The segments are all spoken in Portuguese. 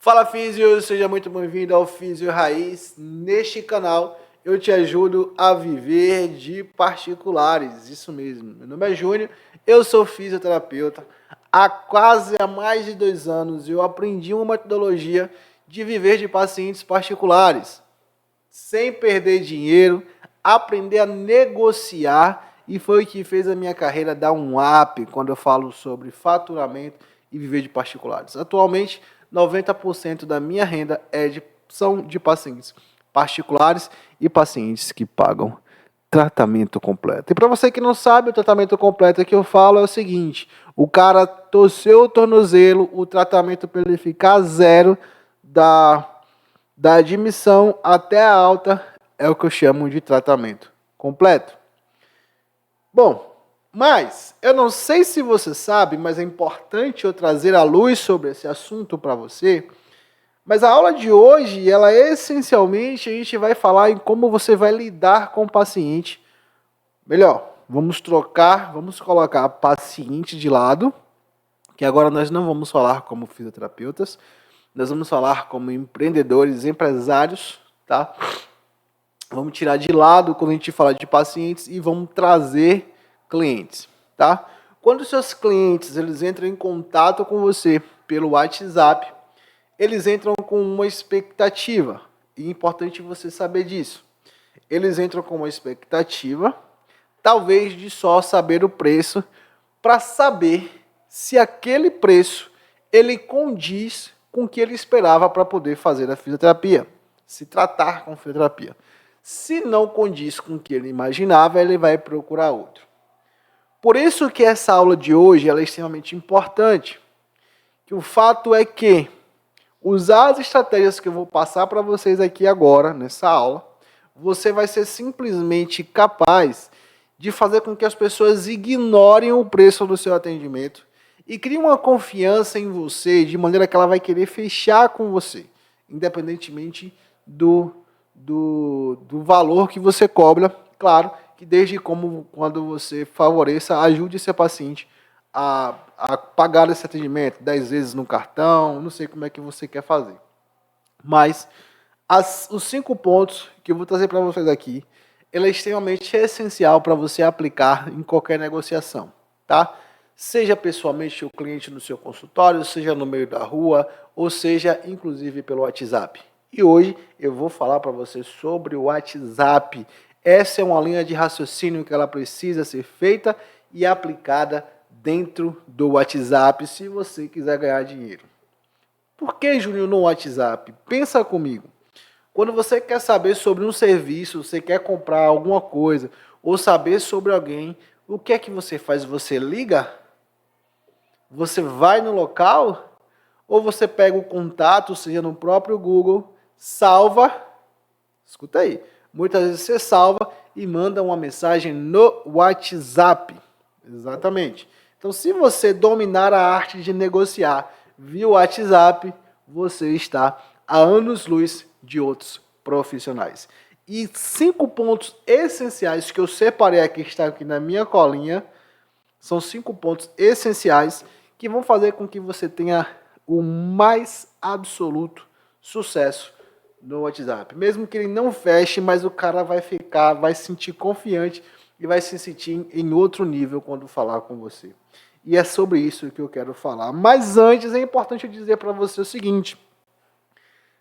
Fala Físio, seja muito bem-vindo ao Físio Raiz. Neste canal eu te ajudo a viver de particulares, isso mesmo. Meu nome é Júnior, eu sou fisioterapeuta. Há mais de 2 anos eu aprendi uma metodologia de viver de pacientes particulares, sem perder dinheiro, aprender a negociar, e foi o que fez a minha carreira dar um up quando eu falo sobre faturamento e viver de particulares. Atualmente, 90% da minha renda são de pacientes particulares e pacientes que pagam tratamento completo. E para você que não sabe, o tratamento completo que eu falo é o seguinte: o cara torceu o tornozelo, o tratamento para ele ficar zero da admissão até a alta é o que eu chamo de tratamento completo. Bom, mas eu não sei se você sabe, mas é importante eu trazer a luz sobre esse assunto para você. Mas a aula de hoje, ela essencialmente, a gente vai falar em como você vai lidar com o paciente. Melhor, vamos colocar paciente de lado, que agora nós não vamos falar como fisioterapeutas, nós vamos falar como empreendedores, empresários, tá? Vamos tirar de lado quando a gente fala de pacientes e vamos trazer clientes, tá? Quando os seus clientes eles entram em contato com você pelo WhatsApp, eles entram com uma expectativa, e é importante você saber disso. Eles entram com uma expectativa, talvez de só saber o preço, para saber se aquele preço ele condiz com o que ele esperava para poder fazer a fisioterapia, se tratar com fisioterapia. Se não condiz com o que ele imaginava, ele vai procurar outro. Por isso que essa aula de hoje ela é extremamente importante. Que o fato é que usar as estratégias que eu vou passar para vocês aqui agora, nessa aula, você vai ser simplesmente capaz de fazer com que as pessoas ignorem o preço do seu atendimento e criem uma confiança em você, de maneira que ela vai querer fechar com você, independentemente do valor que você cobra. Claro que desde quando você favoreça, ajude seu paciente a pagar esse atendimento 10 vezes no cartão, não sei como é que você quer fazer. Mas os 5 pontos que eu vou trazer para vocês aqui, ele é extremamente essencial para você aplicar em qualquer negociação, tá? Seja pessoalmente o cliente no seu consultório, seja no meio da rua, ou seja, inclusive pelo WhatsApp. E hoje eu vou falar para você sobre o WhatsApp. Essa é uma linha de raciocínio que ela precisa ser feita e aplicada dentro do WhatsApp se você quiser ganhar dinheiro. Por que, Júnior, no WhatsApp? Pensa comigo. Quando você quer saber sobre um serviço, você quer comprar alguma coisa ou saber sobre alguém, o que é que você faz? Você liga? Você vai no local? Ou você pega o contato, seja no próprio Google, salva, escuta aí, muitas vezes você salva e manda uma mensagem no WhatsApp. Exatamente. Então, se você dominar a arte de negociar via WhatsApp, você está a anos-luz de outros profissionais. E 5 pontos essenciais que eu separei aqui, está aqui na minha colinha, são 5 pontos essenciais que vão fazer com que você tenha o mais absoluto sucesso no WhatsApp. Mesmo que ele não feche, mas o cara vai se sentir confiante e vai se sentir em outro nível quando falar com você. E é sobre isso que eu quero falar. Mas antes é importante eu dizer para você o seguinte: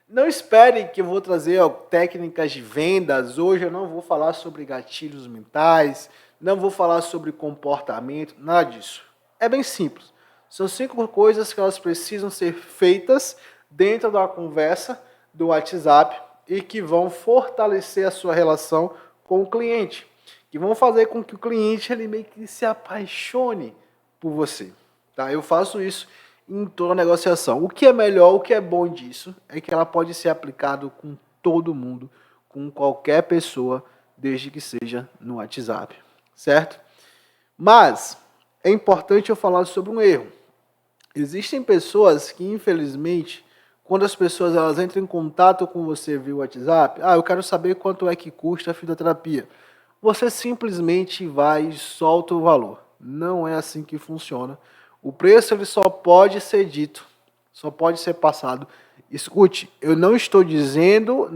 não espere que eu vou trazer técnicas de vendas. Hoje eu não vou falar sobre gatilhos mentais, não vou falar sobre comportamento, nada disso. É bem simples. São 5 coisas que elas precisam ser feitas dentro da conversa do WhatsApp e que vão fortalecer a sua relação com o cliente, que vão fazer com que o cliente ele meio que se apaixone por você. Tá? Eu faço isso em toda negociação. O que é melhor, o que é bom disso, é que ela pode ser aplicada com todo mundo, com qualquer pessoa, desde que seja no WhatsApp, certo? Mas é importante eu falar sobre um erro. Existem pessoas que, infelizmente, quando as pessoas elas entram em contato com você via WhatsApp, eu quero saber quanto é que custa a fisioterapia. Você simplesmente vai e solta o valor. Não é assim que funciona. O preço ele só pode ser dito, Só pode ser passado. Escute, eu não estou dizendo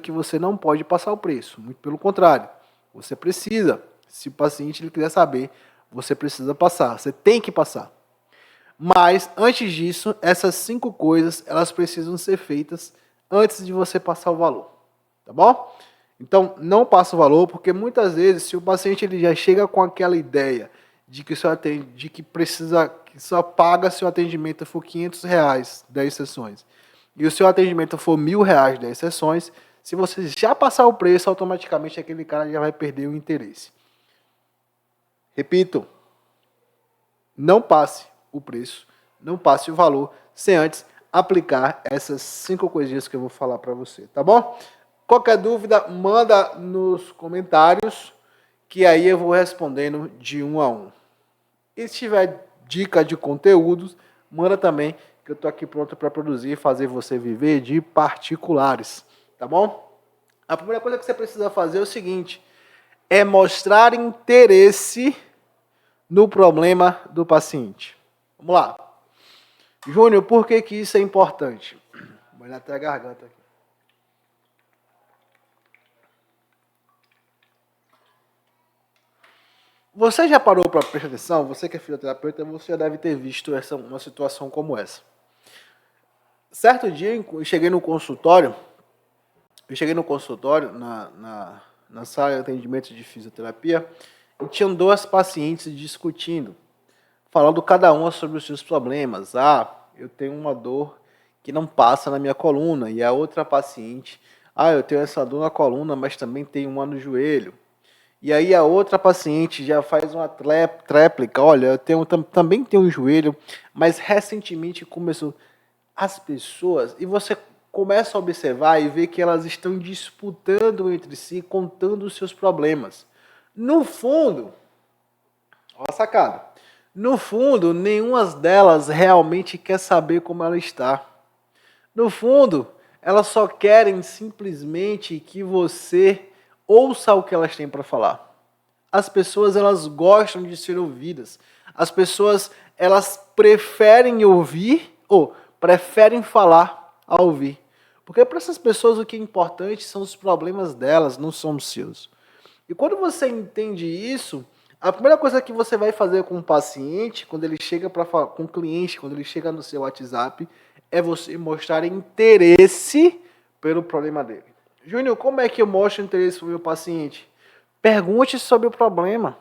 que você não pode passar o preço. Muito pelo contrário. Você precisa. Se o paciente ele quiser saber, você precisa passar. Você tem que passar. Mas, antes disso, essas 5 coisas, elas precisam ser feitas antes de você passar o valor. Tá bom? Então, não passa o valor, porque muitas vezes, se o paciente ele já chega com aquela ideia de que que só paga se o atendimento for R$500, 10 sessões, e o seu atendimento for R$1.000, 10 sessões, se você já passar o preço, automaticamente aquele cara já vai perder o interesse. Repito, não passe o preço, não passe o valor, sem antes aplicar essas 5 coisinhas que eu vou falar para você, tá bom? Qualquer dúvida, manda nos comentários, que aí eu vou respondendo de um a um. E se tiver dica de conteúdos, manda também, que eu estou aqui pronto para produzir e fazer você viver de particulares, tá bom? A primeira coisa que você precisa fazer é o seguinte, é mostrar interesse no problema do paciente. Vamos lá. Júnior, por que isso é importante? Vou olhar até a garganta aqui. Você já parou para prestar atenção? Você que é fisioterapeuta, você já deve ter visto uma situação como essa. Certo dia, eu cheguei no consultório, na sala de atendimento de fisioterapia, e tinham 2 pacientes discutindo, falando cada uma sobre os seus problemas. Eu tenho uma dor que não passa na minha coluna, e a outra paciente, eu tenho essa dor na coluna, mas também tenho uma no joelho. E aí a outra paciente já faz uma tréplica, olha, também tenho um joelho, mas recentemente começou as pessoas, e você começa a observar e ver que elas estão disputando entre si, contando os seus problemas. No fundo, olha a sacada, no fundo, nenhuma delas realmente quer saber como ela está. No fundo, elas só querem simplesmente que você ouça o que elas têm para falar. As pessoas, elas gostam de ser ouvidas. As pessoas, elas preferem ouvir ou preferem falar a ouvir. Porque para essas pessoas o que é importante são os problemas delas, não são os seus. E quando você entende isso, a primeira coisa que você vai fazer com o paciente, quando ele chega com o cliente, quando ele chega no seu WhatsApp, é você mostrar interesse pelo problema dele. Júnior, como é que eu mostro interesse para o meu paciente? Pergunte sobre o problema.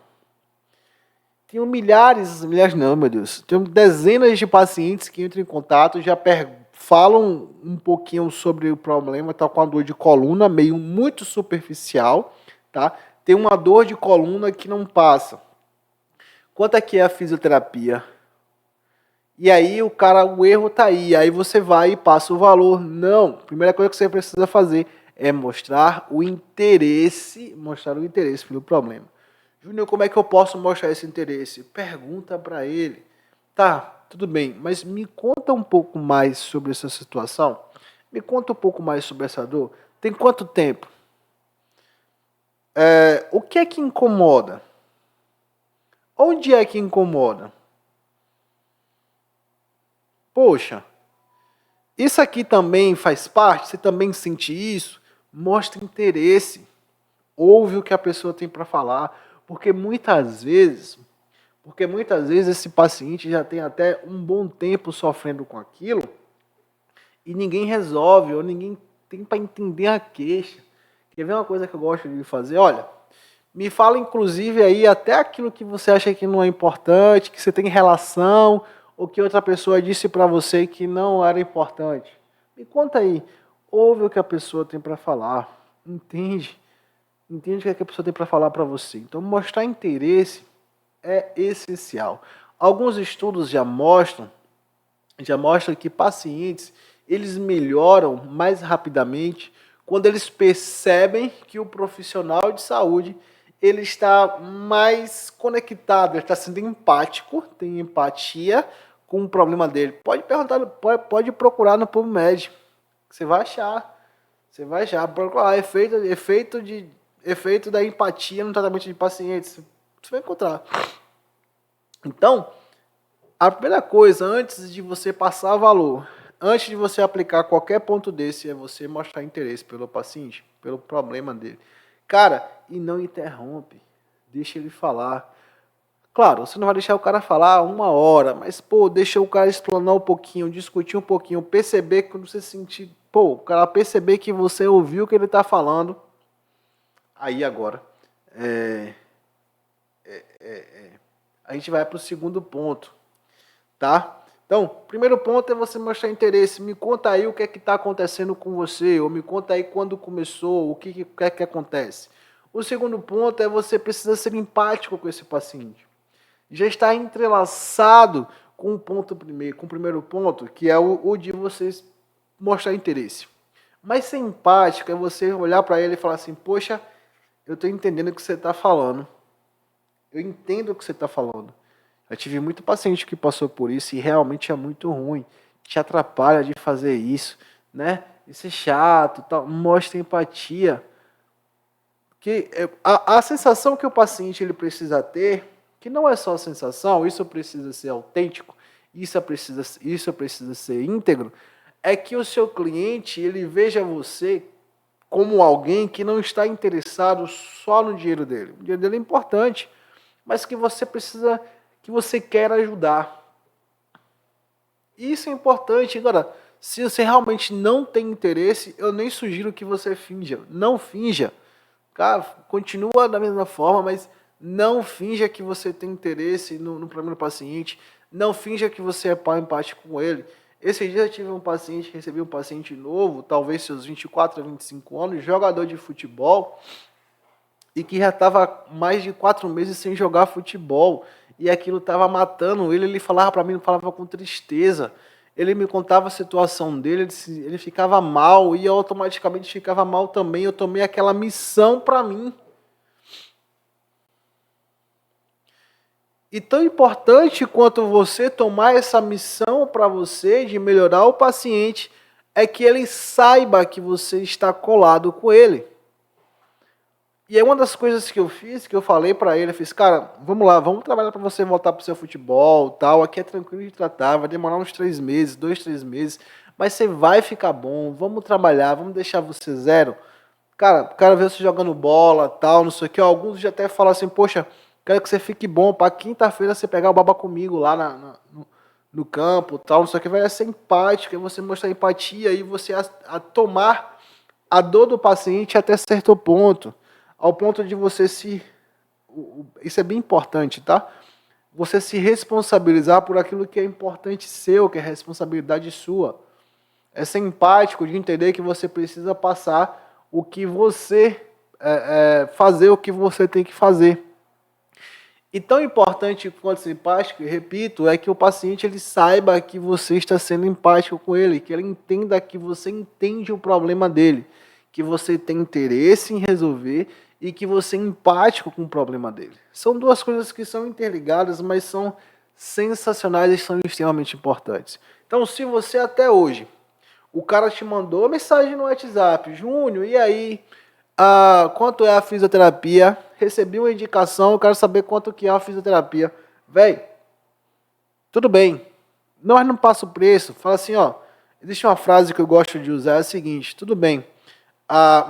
Tenho milhares não, meu Deus. Tenho dezenas de pacientes que entram em contato, já falam um pouquinho sobre o problema, tá com a dor de coluna, meio muito superficial, tá? Tem uma dor de coluna que não passa. Quanto é que é a fisioterapia? E aí o erro tá aí. Aí você vai e passa o valor. Não. Primeira coisa que você precisa fazer é mostrar o interesse pelo problema. Júnior, como é que eu posso mostrar esse interesse? Pergunta para ele. Tá, tudo bem, mas me conta um pouco mais sobre essa situação. Me conta um pouco mais sobre essa dor. Tem quanto tempo? O que é que incomoda? Onde é que incomoda? Poxa, isso aqui também faz parte? Você também sente isso? Mostra interesse. Ouve o que a pessoa tem para falar. Porque muitas vezes esse paciente já tem até um bom tempo sofrendo com aquilo e ninguém resolve, ou ninguém tem para entender a queixa. Quer ver uma coisa que eu gosto de fazer? Olha, me fala inclusive aí até aquilo que você acha que não é importante, que você tem relação, ou que outra pessoa disse para você que não era importante. Me conta aí, ouve o que a pessoa tem para falar, entende o que a pessoa tem para falar para você. Então, mostrar interesse é essencial. Alguns estudos já mostram que pacientes, eles melhoram mais rapidamente quando eles percebem que o profissional de saúde ele está mais conectado, ele está sendo empático, tem empatia com o problema dele. Pode perguntar, pode procurar no PubMed, você vai achar. Você vai achar, procurar efeito da empatia no tratamento de pacientes. Você vai encontrar. Então, A primeira coisa, antes de você passar valor, antes de você aplicar qualquer ponto desse, é você mostrar interesse pelo paciente, pelo problema dele. Cara, e não interrompe. Deixa ele falar. Claro, você não vai deixar o cara falar 1 hora, mas, pô, deixa o cara explanar um pouquinho, discutir um pouquinho, perceber quando você sentir, pô, o cara perceber que você ouviu o que ele tá falando. Aí agora, a gente vai para o segundo ponto, tá? Então, primeiro ponto é você mostrar interesse. Me conta aí o que é que está acontecendo com você, ou me conta aí quando começou, o que é que acontece. O segundo ponto é você precisa ser empático com esse paciente. Já está entrelaçado com com o primeiro ponto, que é o de vocês mostrar interesse. Mas ser empático é você olhar para ele e falar assim, poxa, eu estou entendendo o que você está falando. Eu entendo o que você está falando. Eu tive muito paciente que passou por isso e realmente é muito ruim. Te atrapalha de fazer isso, né? Isso é chato, tal. Mostra empatia. Que a sensação que o paciente ele precisa ter, que não é só a sensação, isso precisa ser autêntico, isso precisa ser íntegro, é que o seu cliente ele veja você como alguém que não está interessado só no dinheiro dele. O dinheiro dele é importante, mas que você precisa, que você quer ajudar. Isso é importante. Agora, se você realmente não tem interesse, eu nem sugiro que você finja. Não finja. Cara, continua da mesma forma, mas não finja que você tem interesse no problema do paciente. Não finja que você é pai empático com ele. Esse dia eu tive um paciente, recebi um paciente novo, talvez seus 24 a 25 anos, jogador de futebol, e que já estava mais de 4 meses sem jogar futebol, e aquilo estava matando ele. Ele falava para mim, falava com tristeza. Ele me contava a situação dele, ele ficava mal, e eu automaticamente ficava mal também. Eu tomei aquela missão para mim. E tão importante quanto você tomar essa missão para você de melhorar o paciente, é que ele saiba que você está colado com ele. E é uma das coisas que eu fiz, que eu falei para ele, eu fiz, cara, vamos lá, vamos trabalhar para você voltar pro seu futebol, tal, aqui é tranquilo de tratar, vai demorar uns 3 meses, 2, 3 meses, mas você vai ficar bom, vamos trabalhar, vamos deixar você zero. Cara, o cara vê você jogando bola, tal, não sei o que, alguns já até falam assim, poxa, quero que você fique bom, para quinta-feira você pegar o baba comigo lá no campo, tal, não sei o que, vai ser empático, é você mostrar empatia e você a tomar a dor do paciente até certo ponto. Ao ponto de você isso é bem importante, tá? Você se responsabilizar por aquilo que é importante seu, que é responsabilidade sua. É ser empático, de entender que você precisa passar o que você... fazer o que você tem que fazer. E tão importante quanto ser empático, repito, é que o paciente ele saiba que você está sendo empático com ele, que ele entenda que você entende o problema dele, que você tem interesse em resolver e que você é empático com o problema dele. São duas coisas que são interligadas, mas são sensacionais e são extremamente importantes. Então, se você até hoje, o cara te mandou mensagem no WhatsApp, Júnior, e aí, quanto é a fisioterapia? Recebi uma indicação, eu quero saber quanto que é a fisioterapia. Véi, tudo bem, nós não passa o preço, fala assim, ó, existe uma frase que eu gosto de usar, é a seguinte, tudo bem,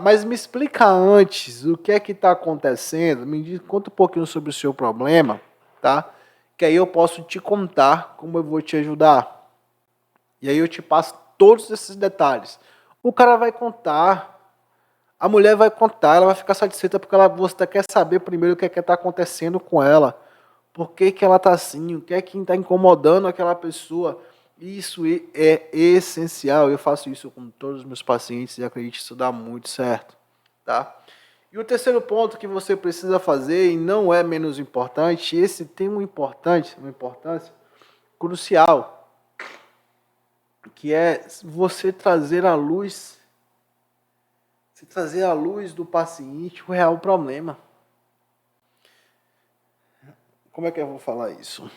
mas me explica antes o que é que está acontecendo, conta um pouquinho sobre o seu problema, tá? Que aí eu posso te contar como eu vou te ajudar. E aí eu te passo todos esses detalhes. O cara vai contar, a mulher vai contar, ela vai ficar satisfeita porque você quer saber primeiro o que é que está acontecendo com ela, por que que ela está assim, o que é que está incomodando aquela pessoa. Isso é essencial, eu faço isso com todos os meus pacientes e acredito que isso dá muito certo, tá? E o terceiro ponto que você precisa fazer, e não é menos importante, esse tem uma importância crucial, que é você trazer à luz do paciente o real problema. Como é que eu vou falar isso?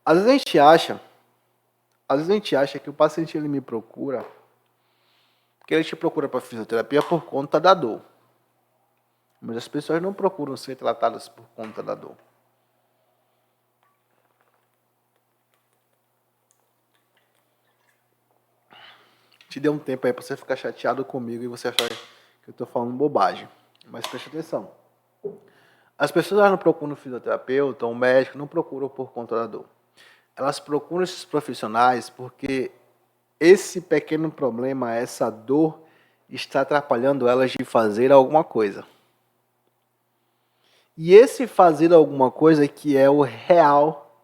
Às vezes a gente acha que o paciente ele me procura, que ele te procura para fisioterapia por conta da dor. Mas as pessoas não procuram ser tratadas por conta da dor. te dei um tempo aí pra você ficar chateado comigo e você achar que eu tô falando bobagem. Mas preste atenção. As pessoas não procuram um fisioterapeuta, um médico, não procuram por conta da dor. Elas procuram esses profissionais porque esse pequeno problema, essa dor, está atrapalhando elas de fazer alguma coisa. E esse fazer alguma coisa que é o real,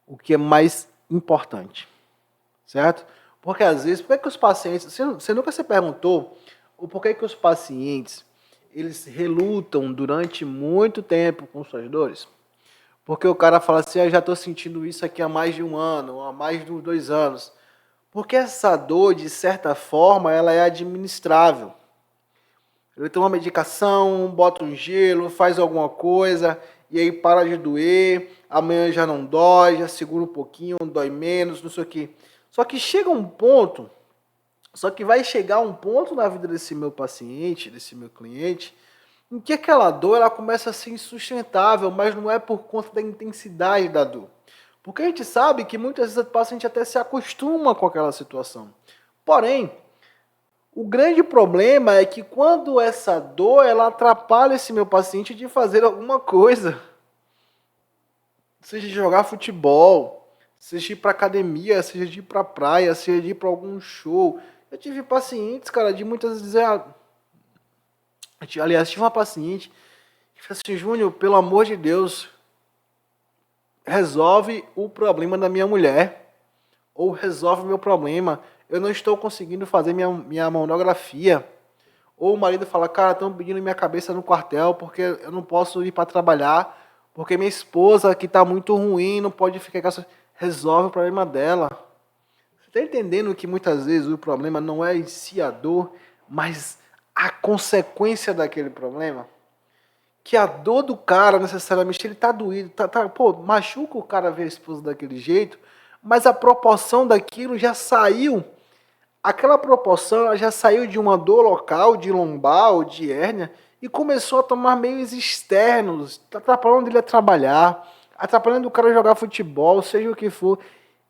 o que é mais importante, certo? Porque às vezes, por que os pacientes, você nunca se perguntou o porquê que os pacientes, eles relutam durante muito tempo com suas dores? Porque o cara fala assim, eu já estou sentindo isso aqui há mais de um ano, há mais de 2 anos. Porque essa dor, de certa forma, ela é administrável. Ele toma uma medicação, bota um gelo, faz alguma coisa, e aí para de doer, amanhã já não dói, já segura um pouquinho, dói menos, não sei o quê. Só que chega um ponto, só que vai chegar um ponto na vida desse meu paciente, desse meu cliente, em que aquela dor ela começa a ser insustentável, mas não é por conta da intensidade da dor. Porque a gente sabe que muitas vezes o paciente até se acostuma com aquela situação. Porém, o grande problema é que quando essa dor ela atrapalha esse meu paciente de fazer alguma coisa, seja de jogar futebol, seja de ir para academia, seja de ir para praia, seja de ir para algum show. Eu tive pacientes, cara, de muitas vezes, aliás, tive uma paciente que falou assim, Júnior, pelo amor de Deus, resolve o problema da minha mulher, ou resolve o meu problema. Eu não estou conseguindo fazer minha monografia. Ou o marido fala, cara, estão pedindo minha cabeça no quartel porque eu não posso ir para trabalhar, porque minha esposa que está muito ruim, não pode ficar com essa... Resolve o problema dela. Você está entendendo que muitas vezes o problema não é em si a dor, mas a consequência daquele problema? Que a dor do cara, necessariamente, ele tá doído, pô, machuca o cara ver a esposa daquele jeito, mas a proporção daquilo já saiu, aquela proporção ela já saiu de uma dor local, de lombar ou de hérnia, e começou a tomar meios externos, tá atrapalhando ele a trabalhar, atrapalhando o cara a jogar futebol, seja o que for.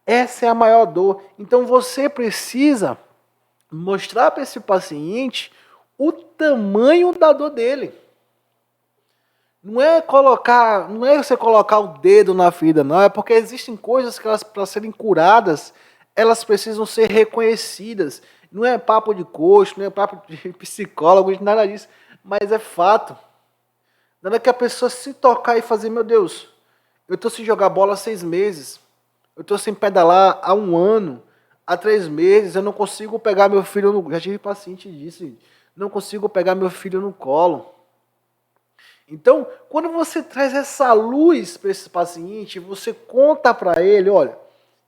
Essa é a maior dor. Então você precisa mostrar para esse paciente o tamanho da dor dele. Não é você colocar o dedo na ferida, não. É porque existem coisas que elas, para serem curadas, elas precisam ser reconhecidas. Não é papo de coach, não é papo de psicólogo, nada disso. Mas é fato. Nada que a pessoa se tocar e fazer, meu Deus, eu estou sem jogar bola há 6 meses. Eu estou sem pedalar há 1 ano, há 3 meses. Eu não consigo pegar meu filho no... Já tive paciente disso. Não consigo pegar meu filho no colo. Então, quando você traz essa luz para esse paciente, você conta para ele, olha,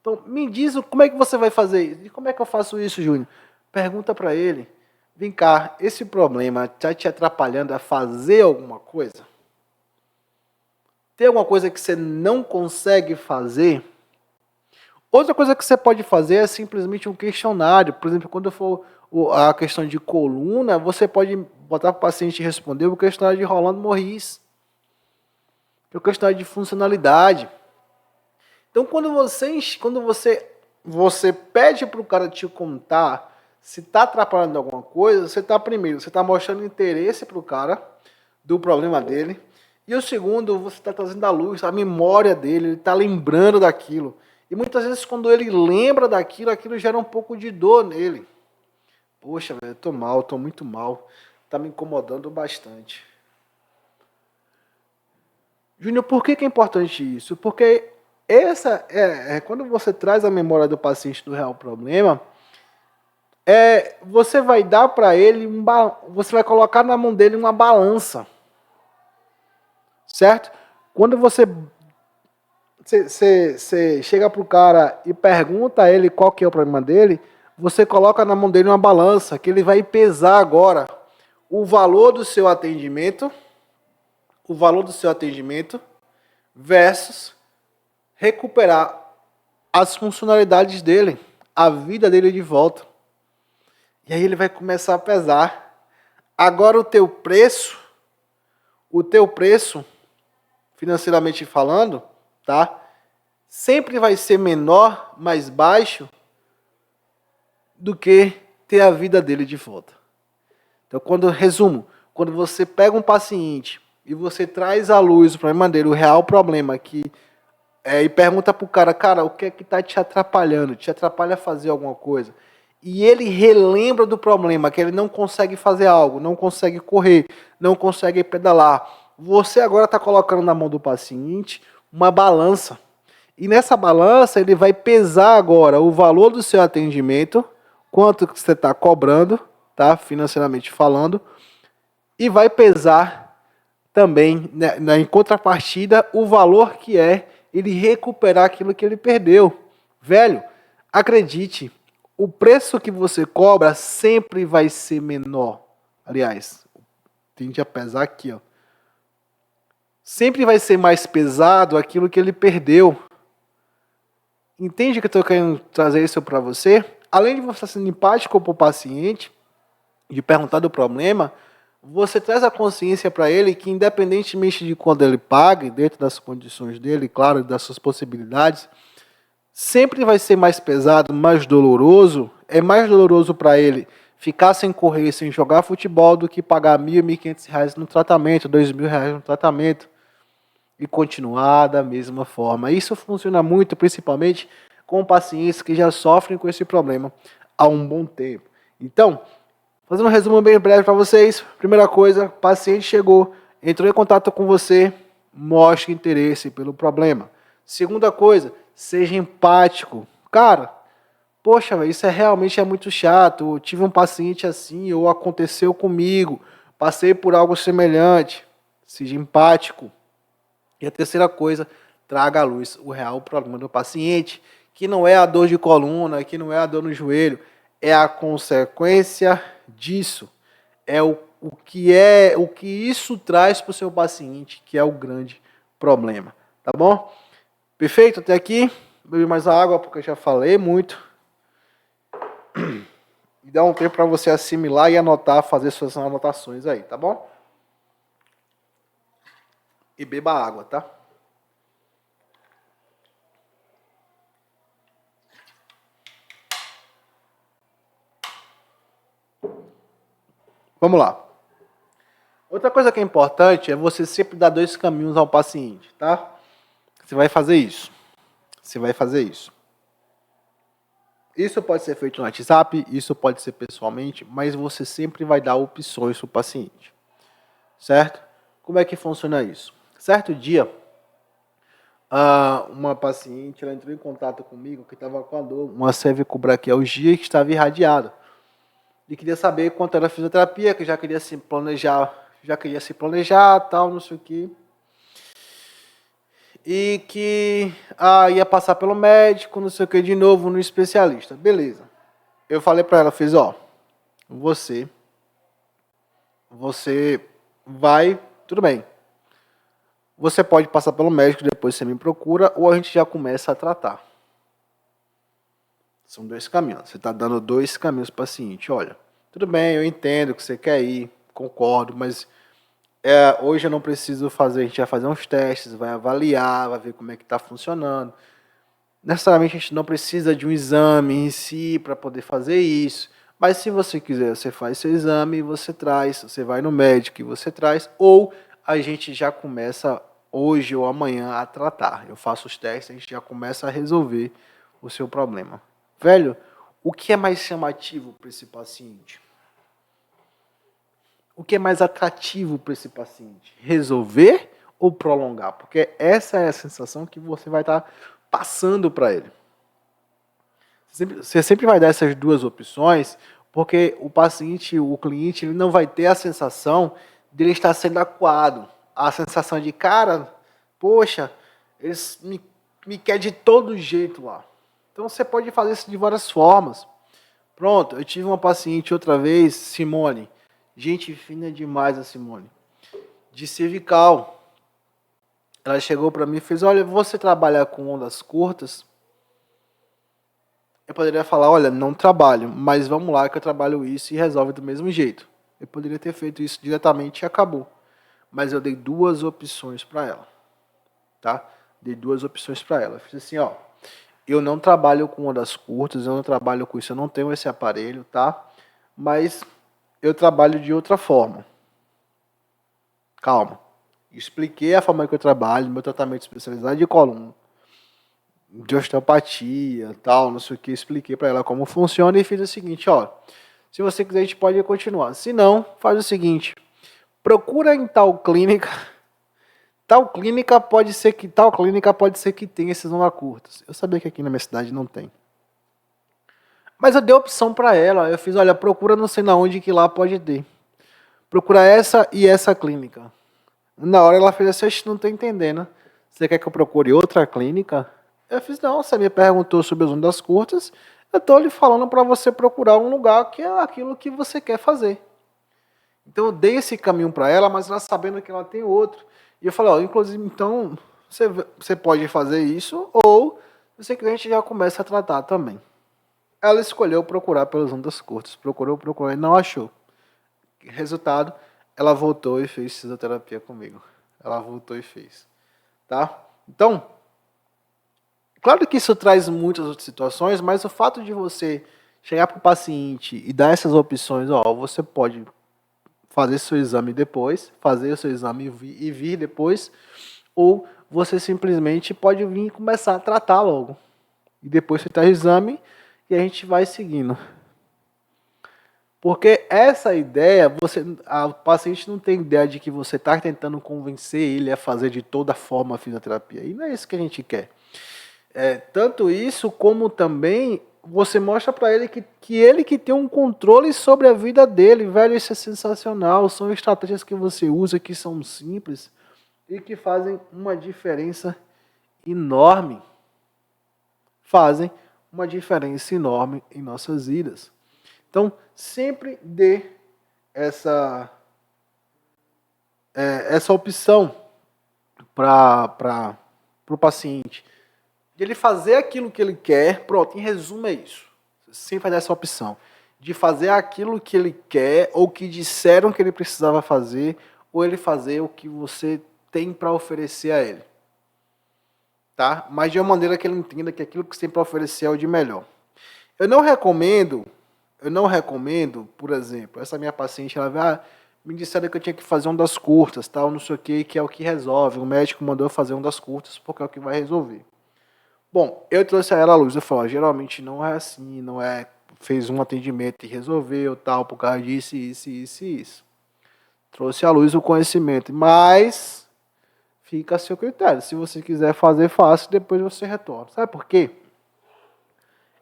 então me diz como é que você vai fazer isso. E como é que eu faço isso, Júnior? Pergunta para ele, vem cá, esse problema está te atrapalhando a fazer alguma coisa? Tem alguma coisa que você não consegue fazer? Outra coisa que você pode fazer é simplesmente um questionário. Por exemplo, quando for a questão de coluna, você pode botar para o paciente responder o questionário de Rolando Morris, que é o questionário de funcionalidade. Então, quando você pede para o cara te contar se está atrapalhando alguma coisa, você está mostrando interesse para o cara do problema dele. E o segundo, você está trazendo à luz a memória dele, ele está lembrando daquilo. E muitas vezes, quando ele lembra daquilo, aquilo gera um pouco de dor nele. Poxa, velho, eu tô mal, tô muito mal. Tá me incomodando bastante. Júnior, por que é importante isso? Porque quando você traz a memória do paciente do real problema, você vai dar para ele, você vai colocar na mão dele uma balança. Certo? Quando você chega pro cara e pergunta a ele qual que é o problema dele, você coloca na mão dele uma balança, que ele vai pesar agora o valor do seu atendimento, versus recuperar as funcionalidades dele, a vida dele de volta. E aí ele vai começar a pesar. Agora o teu preço, financeiramente falando, tá? Sempre vai ser menor, mais baixo, do que ter a vida dele de volta. Então, quando você pega um paciente e você traz à luz o problema dele, o real problema e pergunta pro cara, o que é que tá te atrapalhando? Te atrapalha a fazer alguma coisa? E ele relembra do problema, que ele não consegue fazer algo, não consegue correr, não consegue pedalar. Você agora está colocando na mão do paciente uma balança. E nessa balança ele vai pesar agora o valor do seu atendimento, quanto que você está cobrando, tá? Financeiramente falando, e vai pesar também, em contrapartida, o valor que é ele recuperar aquilo que ele perdeu. Velho, acredite, o preço que você cobra sempre vai ser menor. Aliás, tende a pesar aqui, ó. Sempre vai ser mais pesado aquilo que ele perdeu. Entende que eu estou querendo trazer isso para você? Além de você estar sendo empático para o paciente, de perguntar do problema, você traz a consciência para ele que, independentemente de quando ele pague, dentro das condições dele, claro, das suas possibilidades, sempre vai ser mais pesado, mais doloroso. É mais doloroso para ele ficar sem correr, sem jogar futebol, do que pagar R$ 1.000, R$ 1.500 no tratamento, R$ 2.000 no tratamento e continuar da mesma forma. Isso funciona muito, principalmente com pacientes que já sofrem com esse problema há um bom tempo. Então, fazendo um resumo bem breve para vocês. Primeira coisa, paciente chegou, entrou em contato com você, mostre interesse pelo problema. Segunda coisa, seja empático. Cara, poxa, véio, isso realmente é muito chato. Eu tive um paciente assim, ou aconteceu comigo, passei por algo semelhante. Seja empático. E a terceira coisa, traga à luz o real problema do paciente, que não é a dor de coluna, que não é a dor no joelho, é a consequência disso. É o que isso traz para o seu paciente, que é o grande problema. Tá bom? Perfeito? Até aqui. Bebi mais água, porque eu já falei muito. E dá um tempo para você assimilar e anotar, fazer suas anotações aí, tá bom? E beba água, tá? Vamos lá. Outra coisa que é importante é você sempre dar 2 caminhos ao paciente, tá? Você vai fazer isso. Você vai fazer isso. Isso pode ser feito no WhatsApp, isso pode ser pessoalmente, mas você sempre vai dar opções para o paciente. Certo? Como é que funciona isso? Certo dia, uma paciente ela entrou em contato comigo que estava com a dor, uma cervicobraquialgia que estava irradiada. E queria saber quanto era a fisioterapia, que já queria se planejar, tal, não sei o quê. E que ia passar pelo médico, não sei o que, de novo no especialista. Beleza. Eu falei para ela, fiz, você vai, tudo bem. Você pode passar pelo médico, depois você me procura, ou a gente já começa a tratar. São 2 caminhos. Você está dando 2 caminhos para o paciente. Olha, tudo bem, eu entendo que você quer ir, concordo, mas hoje eu não preciso fazer, a gente vai fazer uns testes, vai avaliar, vai ver como é que está funcionando. Necessariamente a gente não precisa de um exame em si para poder fazer isso, mas se você quiser, você faz seu exame e você traz, você vai no médico e você traz, ou a gente já começa hoje ou amanhã a tratar. Eu faço os testes, a gente já começa a resolver o seu problema. Velho, o que é mais chamativo para esse paciente? O que é mais atrativo para esse paciente? Resolver ou prolongar? Porque essa é a sensação que você vai estar passando para ele. Você sempre vai dar essas 2 opções, porque o paciente, o cliente, ele não vai ter a sensação de ele estar sendo acuado. A sensação de, cara, poxa, eles me querem de todo jeito lá. Então você pode fazer isso de várias formas. Pronto, eu tive uma paciente outra vez, Simone. Gente fina demais a Simone. De cervical. Ela chegou para mim e fez, olha, você trabalha com ondas curtas? Eu poderia falar, olha, não trabalho, mas vamos lá que eu trabalho isso e resolve do mesmo jeito. Eu poderia ter feito isso diretamente e acabou. Mas eu dei 2 opções para ela. Tá? Dei 2 opções para ela. Eu fiz assim, Eu não trabalho com ondas curtas, eu não trabalho com isso, eu não tenho esse aparelho, tá? Mas eu trabalho de outra forma. Calma. Expliquei a forma que eu trabalho, meu tratamento especializado de coluna, de osteopatia, tal, não sei o que. Expliquei para ela como funciona e fiz o seguinte, ó. Se você quiser, a gente pode continuar. Se não, faz o seguinte. Procura em tal clínica. Tal clínica pode ser que tenha esses ondas curtas. Eu sabia que aqui na minha cidade não tem. Mas eu dei opção para ela. Eu fiz, olha, procura não sei na onde que lá pode ter. Procura essa e essa clínica. Na hora ela fez assim, não tô entendendo. Você quer que eu procure outra clínica? Eu fiz, não, você me perguntou sobre as ondas curtas, eu tô lhe falando para você procurar um lugar que é aquilo que você quer fazer. Então eu dei esse caminho para ela, mas ela sabendo que ela tem outro. E eu falei, ó, inclusive, então, você pode fazer isso, ou se você quiser, a gente já começa a tratar também. Ela escolheu procurar pelas ondas curtas. Procurou e não achou. Resultado, ela voltou e fez fisioterapia comigo. Ela voltou e fez. Tá? Então, claro que isso traz muitas outras situações, mas o fato de você chegar para o paciente e dar essas opções, ó, você pode fazer seu exame depois, fazer o seu exame e vir depois, ou você simplesmente pode vir e começar a tratar logo. E depois você traz o exame e a gente vai seguindo. Porque essa ideia, o paciente não tem ideia de que você está tentando convencer ele a fazer de toda forma a fisioterapia. E não é isso que a gente quer. Tanto isso, como também você mostra para ele que ele que tem um controle sobre a vida dele. Velho, isso é sensacional. São estratégias que você usa, que são simples e que fazem uma diferença enorme. Fazem uma diferença enorme em nossas vidas. Então, sempre dê essa opção para o paciente. De ele fazer aquilo que ele quer, pronto, em resumo é isso. Sempre dá essa opção. De fazer aquilo que ele quer, ou que disseram que ele precisava fazer, ou ele fazer o que você tem para oferecer a ele. Tá? Mas de uma maneira que ele entenda que aquilo que você tem para oferecer é o de melhor. Eu não recomendo, por exemplo, essa minha paciente, ela me disseram que eu tinha que fazer ondas curtas, tal, não sei o que é o que resolve. O médico mandou eu fazer ondas curtas porque é o que vai resolver. Bom, eu trouxe a ela à luz, eu falo, geralmente não é assim, não é, fez um atendimento e resolveu, tal, por causa disso, isso. Trouxe à luz o conhecimento, mas fica a seu critério. Se você quiser fazer, faça, depois você retorna. Sabe por quê?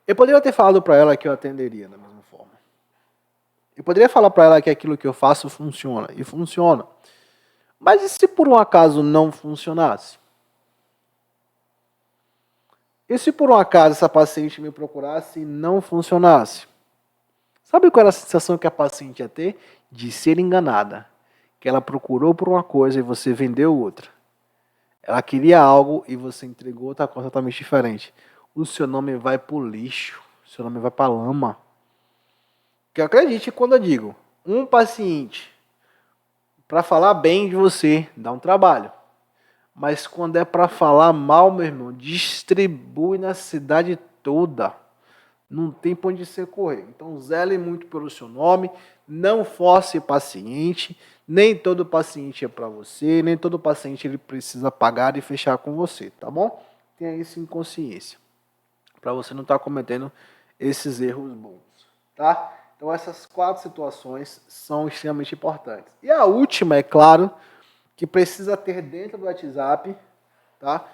Eu poderia ter falado para ela que eu atenderia da mesma forma. Eu poderia falar para ela que aquilo que eu faço funciona, e funciona. Mas e se por um acaso não funcionasse? E se por um acaso essa paciente me procurasse e não funcionasse? Sabe qual era a sensação que a paciente ia ter? De ser enganada. Que ela procurou por uma coisa e você vendeu outra. Ela queria algo e você entregou outra coisa totalmente diferente. O seu nome vai pro lixo. O seu nome vai pra lama. Que acredite quando eu digo, um paciente, para falar bem de você, dá um trabalho. Mas quando é para falar mal, meu irmão, distribui na cidade toda. Não tem pra onde você correr. Então zele muito pelo seu nome, não force paciente, nem todo paciente é para você, nem todo paciente ele precisa pagar e fechar com você, tá bom? Tenha isso em consciência, para você não estar cometendo esses erros bons, tá? Então essas 4 situações são extremamente importantes. E a última, é claro, que precisa ter dentro do WhatsApp, tá?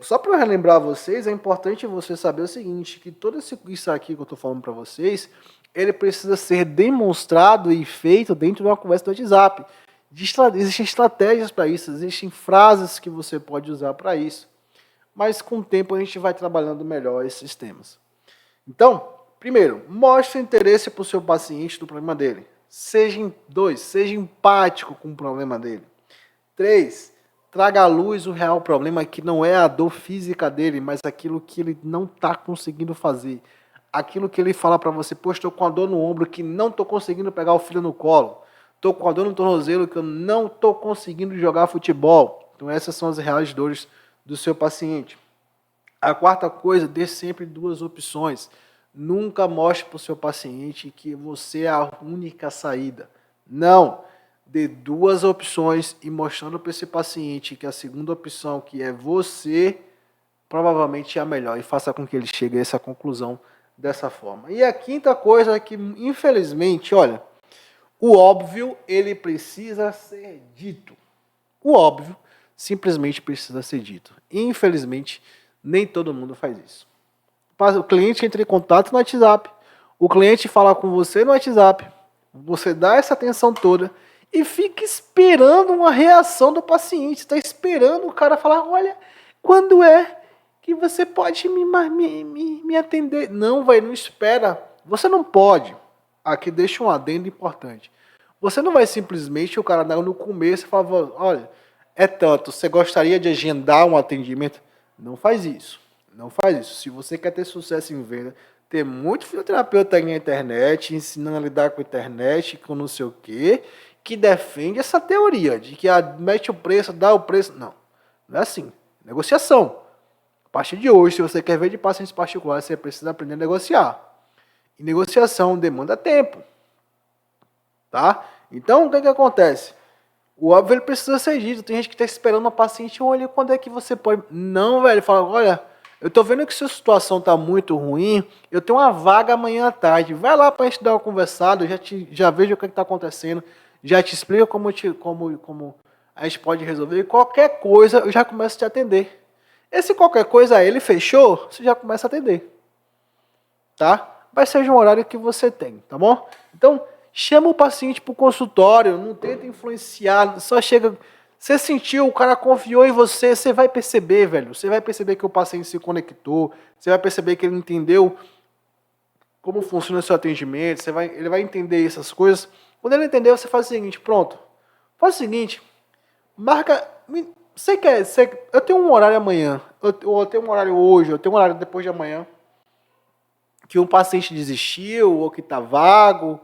Só para relembrar vocês, é importante você saber o seguinte, que todo isso aqui que eu estou falando para vocês, ele precisa ser demonstrado e feito dentro de uma conversa do WhatsApp. Existem estratégias para isso, existem frases que você pode usar para isso, mas com o tempo a gente vai trabalhando melhor esses temas. Então, primeiro, mostre interesse para o seu paciente do problema dele. Seja empático com o problema dele. 3, traga à luz o real problema, que não é a dor física dele, mas aquilo que ele não está conseguindo fazer. Aquilo que ele fala para você, pô, estou com a dor no ombro que não estou conseguindo pegar o filho no colo. Estou com a dor no tornozelo que eu não estou conseguindo jogar futebol. Então essas são as reais dores do seu paciente. A quarta coisa, dê sempre duas opções. Nunca mostre para o seu paciente que você é a única saída. Não. Dê duas opções e mostrando para esse paciente que a segunda opção, que é você, provavelmente é a melhor. E faça com que ele chegue a essa conclusão dessa forma. E a quinta coisa é que, infelizmente, olha, o óbvio, ele precisa ser dito. O óbvio simplesmente precisa ser dito. Infelizmente, nem todo mundo faz isso. O cliente entra em contato no WhatsApp, o cliente fala com você no WhatsApp, você dá essa atenção toda e fica esperando uma reação do paciente. Está esperando o cara falar, olha, quando é que você pode me atender? Não, velho, não espera. Você não pode. Aqui deixa um adendo importante. Você não vai simplesmente, o cara no começo e fala, olha, é tanto, você gostaria de agendar um atendimento? Não faz isso. Não faz isso. Se você quer ter sucesso em venda, tem muito fisioterapeuta aí na internet, ensinando a lidar com a internet, com não sei o quê, que defende essa teoria de que mete o preço, dá o preço. Não, não é assim. Negociação. A partir de hoje, se você quer ver de pacientes particulares, você precisa aprender a negociar. E negociação demanda tempo. Tá? Então, o que acontece? O óbvio ele precisa ser dito. Tem gente que está esperando uma paciente, olha, quando é que você pode... Não, velho, fala, olha... Eu tô vendo que sua situação tá muito ruim, eu tenho uma vaga amanhã à tarde. Vai lá pra gente dar uma conversada, já vejo o que tá acontecendo, já te explico como a gente pode resolver. E qualquer coisa, eu já começo a te atender. Esse qualquer coisa aí, ele fechou, você já começa a atender. Tá? Vai ser um horário que você tem, tá bom? Então, chama o paciente pro consultório, não tenta influenciar, só chega... Você sentiu, o cara confiou em você, você vai perceber, velho. Você vai perceber que o paciente se conectou, você vai perceber que ele entendeu como funciona o seu atendimento, ele vai entender essas coisas. Quando ele entender, você faz o seguinte, pronto. Faz o seguinte, marca... eu tenho um horário amanhã, eu tenho um horário hoje, eu tenho um horário depois de amanhã, que um paciente desistiu, ou que tá vago,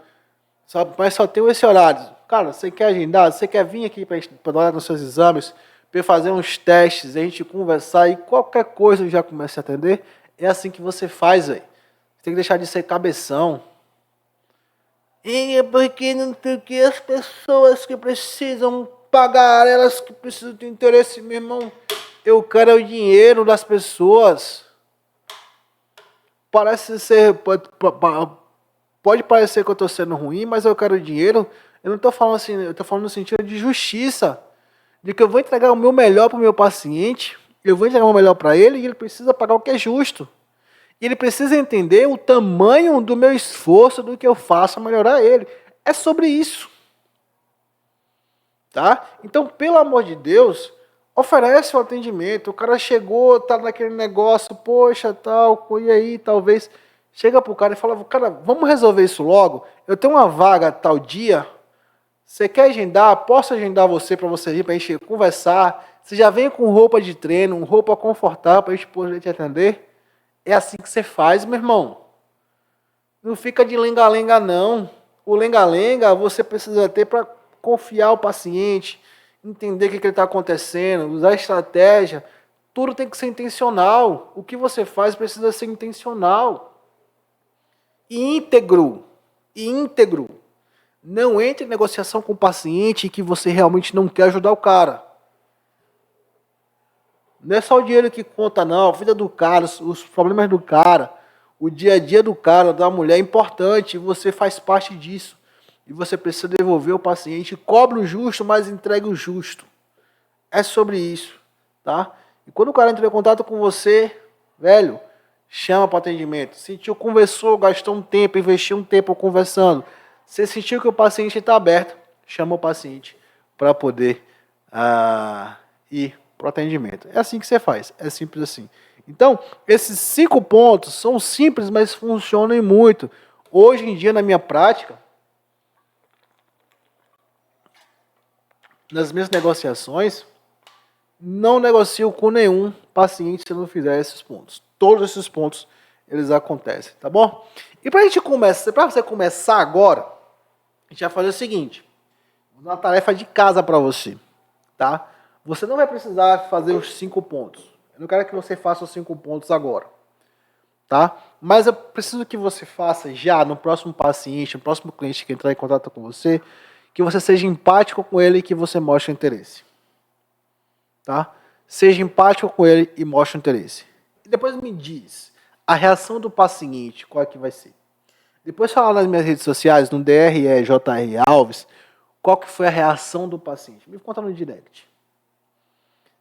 mas só tem esse horário. Cara, você quer agendar? Você quer vir aqui para olhar nos seus exames, para fazer uns testes, a gente conversar e qualquer coisa eu já comece a atender? É assim que você faz, velho. Você tem que deixar de ser cabeção. E é porque não tem que as pessoas que precisam pagar, elas que precisam de interesse, meu irmão. Eu quero o dinheiro das pessoas. Parece ser... Pode parecer que eu estou sendo ruim, mas eu quero dinheiro. Eu não estou falando assim, eu estou falando no sentido de justiça. De que eu vou entregar o meu melhor para o meu paciente, eu vou entregar o melhor para ele e ele precisa pagar o que é justo. E ele precisa entender o tamanho do meu esforço, do que eu faço a melhorar ele. É sobre isso. Tá? Então, pelo amor de Deus, oferece o atendimento. O cara chegou, tá naquele negócio, poxa, tal, e aí, talvez... Chega pro cara e fala, cara, vamos resolver isso logo? Eu tenho uma vaga tal dia, você quer agendar? Posso agendar você para você vir, para a gente conversar? Você já vem com roupa de treino, roupa confortável para a gente poder te atender? É assim que você faz, meu irmão. Não fica de lenga-lenga, não. O lenga-lenga você precisa ter para confiar o paciente, entender o que ele está acontecendo, usar estratégia. Tudo tem que ser intencional. O que você faz precisa ser intencional. Íntegro. Não entre em negociação com o paciente que você realmente não quer ajudar o cara. Não é só o dinheiro que conta, não. A vida do cara, os problemas do cara, o dia a dia do cara, da mulher é importante. E você faz parte disso. E você precisa devolver o paciente. Cobre o justo, mas entregue o justo. É sobre isso. Tá? E quando o cara entra em contato com você, velho... Chama para atendimento. Sentiu, conversou, gastou um tempo, investiu um tempo conversando. Você sentiu que o paciente está aberto, chama o paciente para poder ir para o atendimento. É assim que você faz. É simples assim. Então, esses 5 pontos são simples, mas funcionam muito. Hoje em dia, na minha prática, nas minhas negociações, não negocio com nenhum paciente se eu não fizer esses pontos. Todos esses pontos, eles acontecem, tá bom? E para você começar agora, a gente vai fazer o seguinte. Vou dar uma tarefa de casa para você, tá? Você não vai precisar fazer os 5 pontos. Eu não quero que você faça os 5 pontos agora, tá? Mas eu preciso que você faça já no próximo paciente, no próximo cliente que entrar em contato com você, que você seja empático com ele e que você mostre interesse, tá? Seja empático com ele e mostre interesse. E depois me diz a reação do paciente, qual é que vai ser. Depois falar nas minhas redes sociais, no DRE Alves, qual que foi a reação do paciente. Me conta no direct.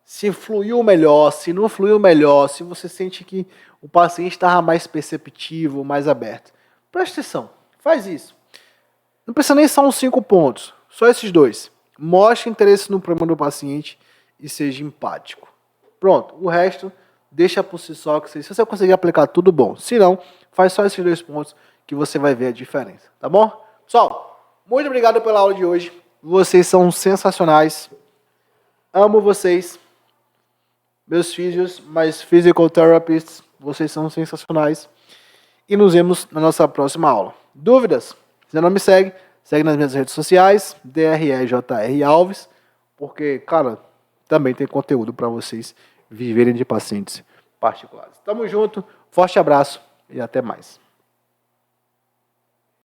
Se fluiu melhor, se não fluiu melhor, se você sente que o paciente estava mais perceptivo, mais aberto. Presta atenção, faz isso. Não precisa nem só uns 5 pontos, só esses 2. Mostre interesse no problema do paciente e seja empático. Pronto, o resto deixa por si só, que se você conseguir aplicar tudo bom. Se não, faz só esses 2 pontos que você vai ver a diferença, tá bom? Pessoal, muito obrigado pela aula de hoje. Vocês são sensacionais. Amo vocês. Meus filhos, mais physical therapists, vocês são sensacionais. E nos vemos na nossa próxima aula. Dúvidas? Se não me segue, segue nas minhas redes sociais, DREJR Alves, porque, cara, também tem conteúdo para vocês viverem de pacientes particulares. Tamo junto, forte abraço e até mais.